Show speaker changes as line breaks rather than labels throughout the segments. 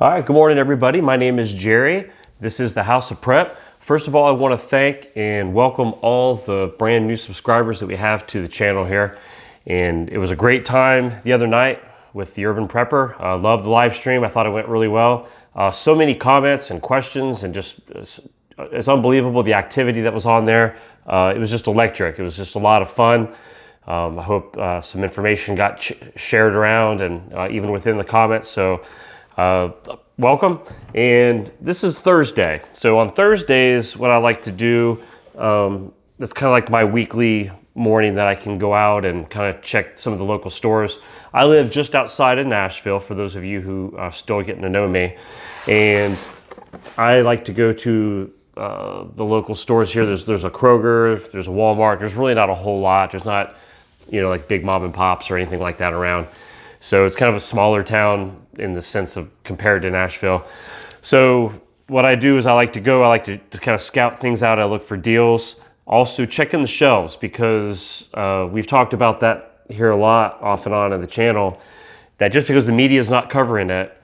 All right, good morning, everybody. My name is Jerry. This is the House of Prep. First of all, I want to thank and welcome all the brand new subscribers that we have to the channel here. And it was a great time the other night with the Urban Prepper. Loved the live stream. I thought it went really well. So many comments and questions, and just it's unbelievable the activity that was on there. It was just electric. It was just a lot of fun. I hope some information got shared around and even within the comments. So welcome. And this is Thursday. So on Thursdays, what I like to do, that's kind of like my weekly morning that I can go out and kind of check some of the local stores. I live just outside of Nashville, for those of you who are still getting to know me. And I like to go to the local stores here. There's a Kroger, there's a Walmart. There's really not a whole lot. There's not, like big mom and pops or anything like that around. So it's kind of a smaller town in the sense of compared to Nashville. So what I do is I like to kind of scout things out. I look for deals. Also checking the shelves, because we've talked about that here a lot off and on the channel, that just because the media is not covering it,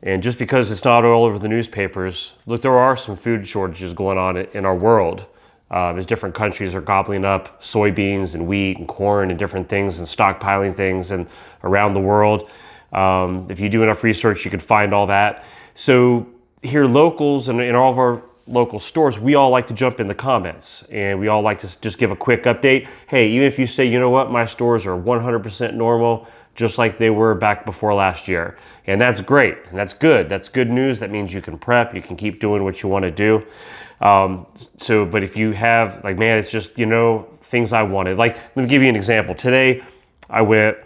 and just because it's not all over the newspapers, look, there are some food shortages going on in our world. As different countries are gobbling up soybeans and wheat and corn and different things and stockpiling things and around the world. If you do enough research, you can find all that. So here locals and in all of our local stores, we all like to jump in the comments, and we all like to just give a quick update. Hey, even if you say, you know what, my stores are 100% normal, just like they were back before last year. And that's great, and that's good. That's good news. That means you can prep, you can keep doing what you want to do. But if you have, like, man, it's just, things I wanted. Like, let me give you an example. Today, I went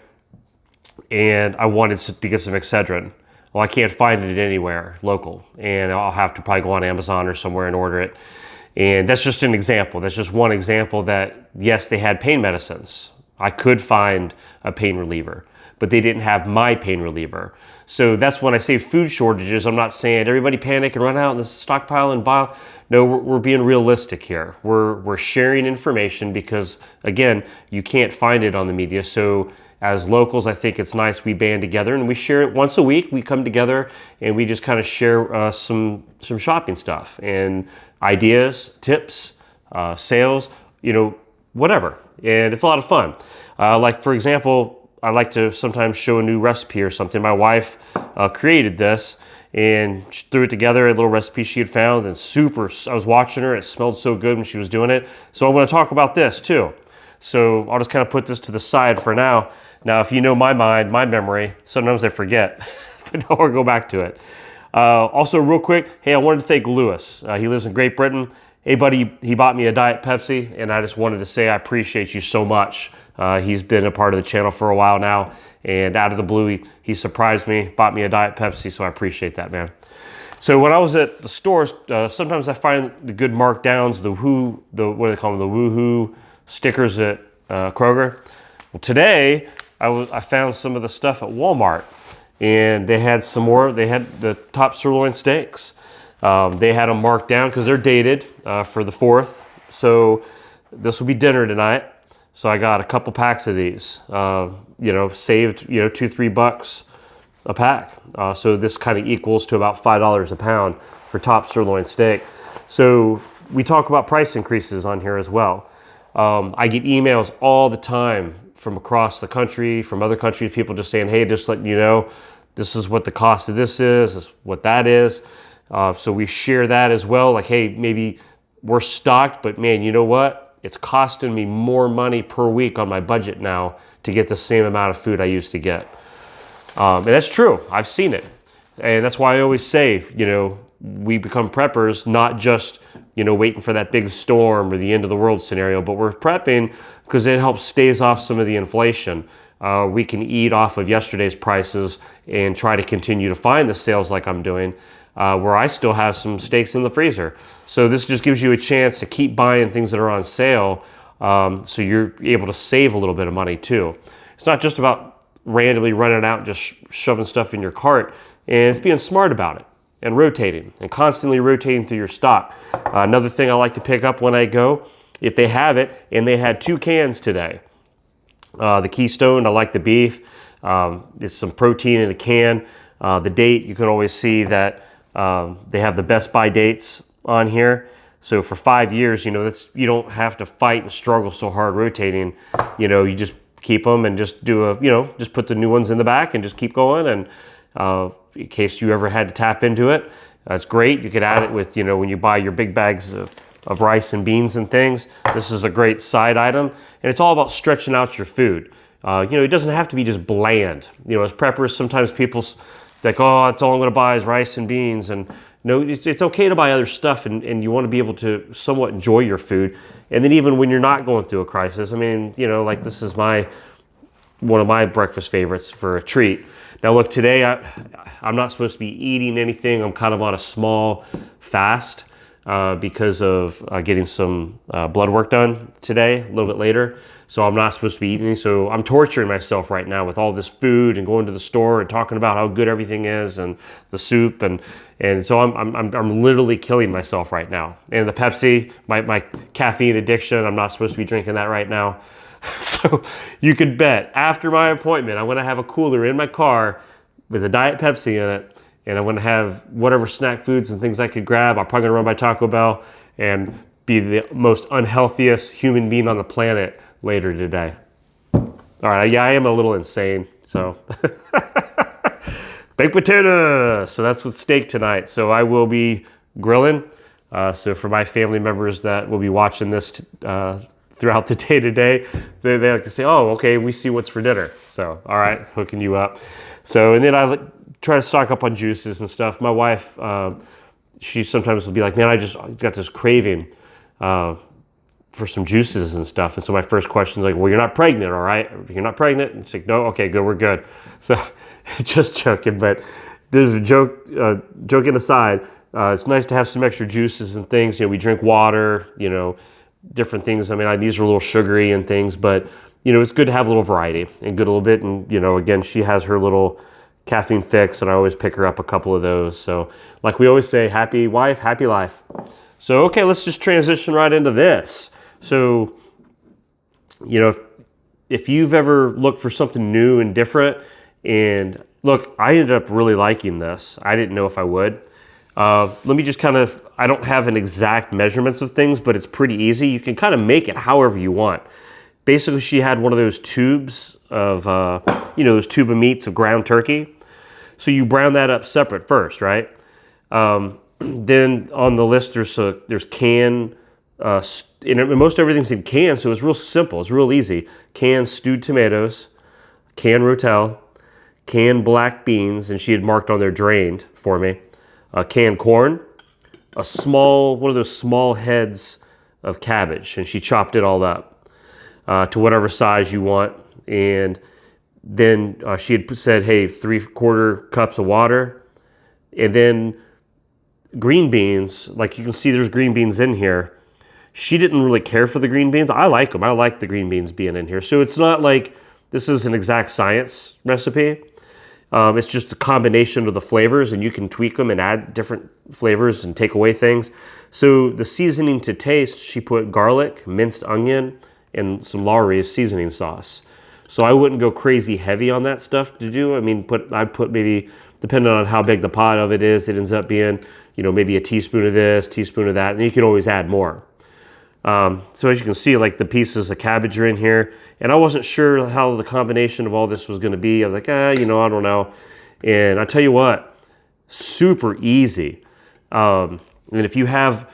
and I wanted to get some Excedrin. Well, I can't find it anywhere local, and I'll have to probably go on Amazon or somewhere and order it. And that's just an example. That's just one example that, yes, they had pain medicines. I could find a pain reliever, but they didn't have my pain reliever. So that's when I say food shortages. I'm not saying everybody panic and run out and stockpile and buy. No, we're being realistic here. We're sharing information because, again, you can't find it on the media. So as locals, I think it's nice we band together and we share it once a week. We come together and we just kind of share some shopping stuff and ideas, tips, sales, whatever. And it's a lot of fun. Like, for example, I like to sometimes show a new recipe or something. My wife created this and she threw it together, a little recipe she had found, and I was watching her. It smelled so good when she was doing it. So I want to talk about this too. So I'll just kind of put this to the side for now. Now, if you know my memory, sometimes I forget, but I'll go back to it. Also, real quick, hey, I wanted to thank Lewis. He lives in Great Britain. Hey, buddy, he bought me a Diet Pepsi, and I just wanted to say I appreciate you so much. He's been a part of the channel for a while now, and out of the blue, he surprised me, bought me a Diet Pepsi, so I appreciate that, man. So when I was at the stores, sometimes I find the good markdowns, what do they call them, the woohoo stickers at Kroger. Well, today, I found some of the stuff at Walmart, and they had some more. They had the top sirloin steaks. They had them marked down because they're dated for the 4th. So this will be dinner tonight. So I got a couple packs of these, saved, $2-3 a pack. So this kind of equals to about $5 a pound for top sirloin steak. So we talk about price increases on here as well. I get emails all the time from across the country, from other countries, people just saying, hey, just letting you know, this is what the cost of this is what that is. So we share that as well. Like, hey, maybe we're stocked, but man, you know what? It's costing me more money per week on my budget now to get the same amount of food I used to get. And that's true. I've seen it. And that's why I always say, we become preppers, not just, waiting for that big storm or the end of the world scenario, but we're prepping because it helps stays off some of the inflation. We can eat off of yesterday's prices and try to continue to find the sales like I'm doing, where I still have some steaks in the freezer. So this just gives you a chance to keep buying things that are on sale, so you're able to save a little bit of money too. It's not just about randomly running out and just shoving stuff in your cart, and it's being smart about it and rotating and constantly rotating through your stock. Another thing I like to pick up when I go, if they have it, and they had 2 cans today. The Keystone, I like the beef. It's some protein in a can. The date, you can always see that they have the best by dates on here. So for 5 years, you know, you don't have to fight and struggle so hard rotating. You know, you just keep them and just just put the new ones in the back and just keep going. And in case you ever had to tap into it, it's great. You could add it with, when you buy your big bags of rice and beans and things. This is a great side item. And it's all about stretching out your food. It doesn't have to be just bland. As preppers, sometimes people like, oh, that's all I'm going to buy is rice and beans. And no, it's okay to buy other stuff, and you want to be able to somewhat enjoy your food. And then even when you're not going through a crisis, I mean, like this is one of my breakfast favorites for a treat. Now look, today I'm not supposed to be eating anything. I'm kind of on a small fast because of getting some blood work done today, a little bit later. So I'm not supposed to be eating. So I'm torturing myself right now with all this food and going to the store and talking about how good everything is and the soup and so I'm literally killing myself right now. And the Pepsi, my caffeine addiction, I'm not supposed to be drinking that right now. So you could bet after my appointment, I'm going to have a cooler in my car with a Diet Pepsi in it, and I'm going to have whatever snack foods and things I could grab. I'm probably going to run by Taco Bell and be the most unhealthiest human being on the planet later today. All right, yeah, I am a little insane, so. Baked potatoes, so that's with steak tonight. So I will be grilling. So for my family members that will be watching this throughout the day today, they like to say, oh, okay, we see what's for dinner. So, all right, hooking you up. So, and then I try to stock up on juices and stuff. My wife, she sometimes will be like, man, I just got this craving for some juices and stuff. And so my first question is like, well, you're not pregnant, all right? You're not pregnant? And she's like, no, okay, good, we're good. So just joking, but there's a joking aside, it's nice to have some extra juices and things. We drink water, different things. I mean, these are a little sugary and things, but it's good to have a little variety and good a little bit. And again, she has her little caffeine fix, and I always pick her up a couple of those. So like we always say, happy wife, happy life. So okay, let's just transition right into this. So if you've ever looked for something new and different, and look, I ended up really liking this. I didn't know if I would. Let me just I don't have an exact measurements of things, but it's pretty easy. You can kind of make it however you want. Basically, she had one of those tubes of, those tube of meats of ground turkey. So you brown that up separate first, right? Then on the list, there's canned, most everything's in cans, so it's real simple. It's real easy. Canned stewed tomatoes, canned rotel, canned black beans, and she had marked on there drained for me. Canned corn, one of those small heads of cabbage, and she chopped it all up to whatever size you want. And then she had said, hey, 3/4 cups of water, and then green beans. Like you can see, there's green beans in here. She didn't really care for the green beans. I like them. I like the green beans being in here. So it's not like this is an exact science recipe. It's just a combination of the flavors, and you can tweak them and add different flavors and take away things. So the seasoning to taste, she put garlic, minced onion, and some Lawry's seasoning sauce. So I wouldn't go crazy heavy on that stuff to do. I mean, I'd put maybe, depending on how big the pot of it is, it ends up being, maybe a teaspoon of this, teaspoon of that, and you can always add more. So as you can see, like the pieces of cabbage are in here, and I wasn't sure how the combination of all this was going to be. I was like, I don't know. And I tell you what, super easy. And if you have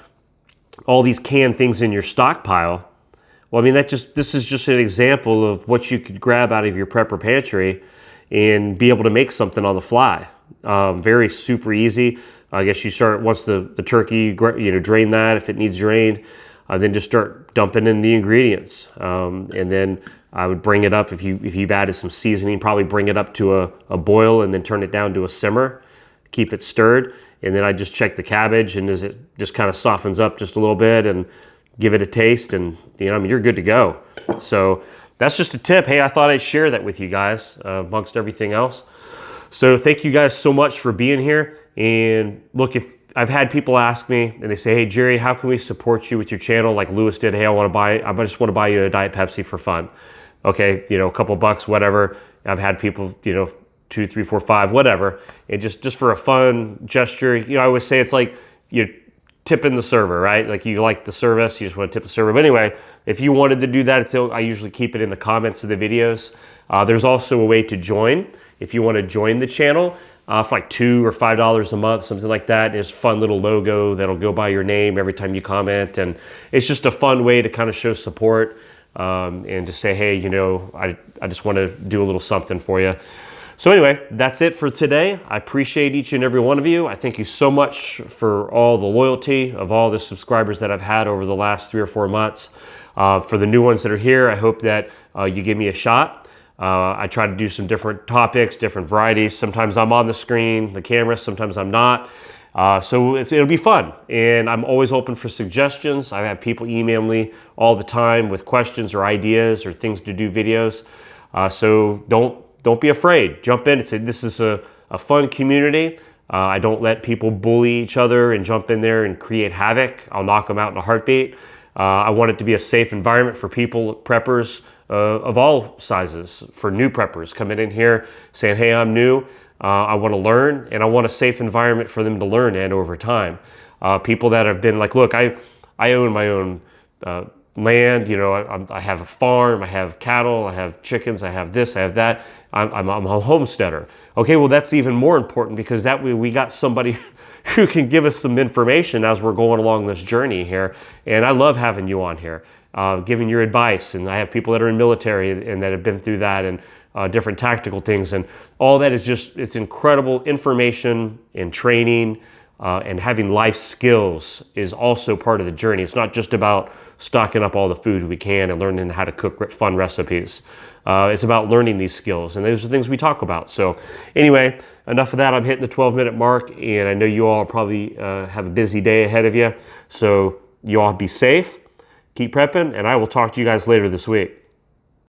all these canned things in your stockpile, well, I mean, this is just an example of what you could grab out of your prepper pantry and be able to make something on the fly. Very super easy. I guess you start once the turkey, drain that if it needs drained. Then just start dumping in the ingredients. And then I would bring it up if you've added some seasoning, probably bring it up to a boil and then turn it down to a simmer, keep it stirred. And then I just check the cabbage, and as it just kind of softens up just a little bit, and give it a taste, and you're good to go. So that's just a tip. Hey, I thought I'd share that with you guys amongst everything else. So thank you guys so much for being here. And look, if I've had people ask me and they say, hey, Jerry, how can we support you with your channel? Like Lewis did, hey, I just want to buy you a Diet Pepsi for fun. Okay, a couple bucks, whatever. I've had people, 2, 3, 4, 5, whatever. And just for a fun gesture, you know, I always say it's like you're tipping the server, right? Like you like the service, you just want to tip the server. But anyway, if you wanted to do that, I usually keep it in the comments of the videos. There's also a way to join. If you want to join the channel for like $2 or $5 a month, something like that. There's a fun little logo that'll go by your name every time you comment. And it's just a fun way to kind of show support and to say, hey, you know, I just want to do a little something for you. So anyway, that's it for today. I appreciate each and every one of you. I thank you so much for all the loyalty of all the subscribers that I've had over the last 3 or 4 months. For the new ones that are here, I hope that you give me a shot. I try to do some different topics, different varieties. Sometimes I'm on the screen, the camera, sometimes I'm not. So it'll be fun. And I'm always open for suggestions. I have people email me all the time with questions or ideas or things to do videos. So don't be afraid. Jump in. This is a fun community. I don't let people bully each other and jump in there and create havoc. I'll knock them out in a heartbeat. I want it to be a safe environment for people, preppers of all sizes, for new preppers coming in here saying, hey, I'm new. I want to learn, and I want a safe environment for them to learn in over time. People that have been like, look, I own my own land, you know, I have a farm, I have cattle, I have chickens, I have this, I have that. I'm a homesteader. Okay, well, that's even more important because that way we got somebody who can give us some information as we're going along this journey here. And I love having you on here, giving your advice. And I have people that are in military and that have been through that and different tactical things. And all that is just, it's incredible information and training and having life skills is also part of the journey. It's not just about stocking up all the food we can and learning how to cook fun recipes. It's about learning these skills, and those are things we talk about. So anyway, enough of that. I'm hitting the 12-minute mark, and I know you all probably have a busy day ahead of you. So you all be safe, keep prepping, and I will talk to you guys later this week.